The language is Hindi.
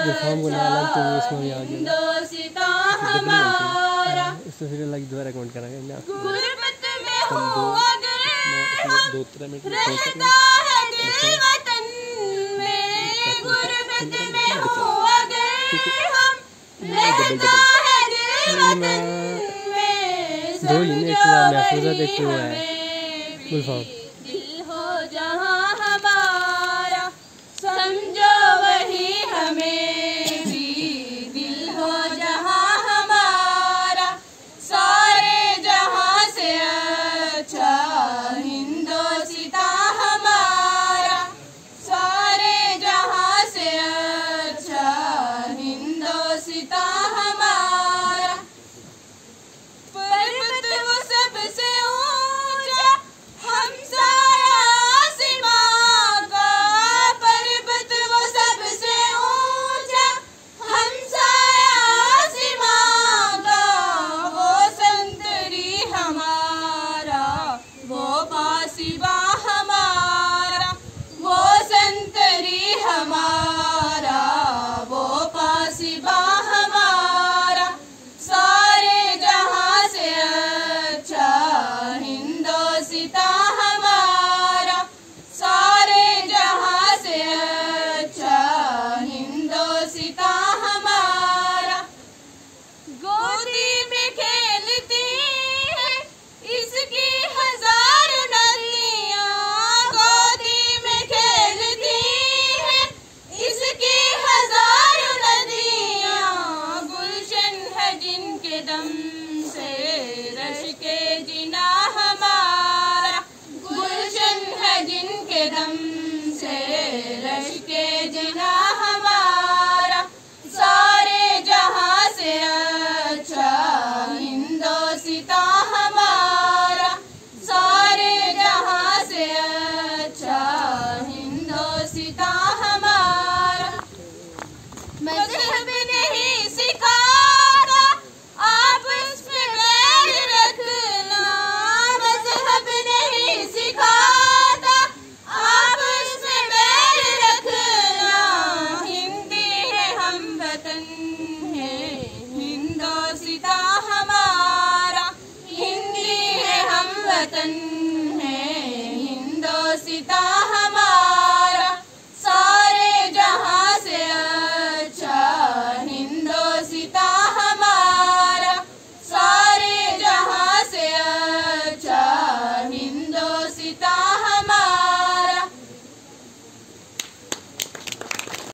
गुलफाम को ना अलग तो इसमें भी आ गया इससे फिर अलग दोबारा कमेंट करेंगे ना हम दो 3 मिनट दो ही एक महफूजा एक है गुलफाम। दिल हो जहाँ हमारा समझो वही हमें भी, दिल हो जहाँ हमारा सारे जहाँ से अच्छा हिंदोस्तां हमारा, सारे जहाँ से अच्छा हिंदोस्तां हमारा। पर्वत वो सबसे ऊंचा हमसाया आसमां का, पर्वत वो सबसे ऊंचा हमसाया आसमां का, वो संतरी हमारा वो पासिबा हमारा, वो संतरी हमारा वो पासिबा हमारा, सारे जहाँ से अच्छा हिंदोस्तां हमारा, सारे जहाँ से अच्छा हिंदोस्तां हमारा। गोदी में खेलती है इसकी हजारों नदियाँ, गोदी में खेलती है इसकी हजारों नदियाँ, गुलशन है जिनके दम से रश्के जिना हमारा, गुलशन है जिनके दम से रश्के जिना हमारा, सारे जहाँ से अच्छा हिंदोस्तां हमारा, सारे जहाँ से अच्छा हिंदोस्तां हमारा। मज़हब नहीं सिखाता आपस में बैर रखना, मज़हब नहीं सिखाता आपस में बैर रखना, हिंदी है हम वतन है हिंदोस्तां हमारा, हिंदी है हम वतन है हिंदोस्तां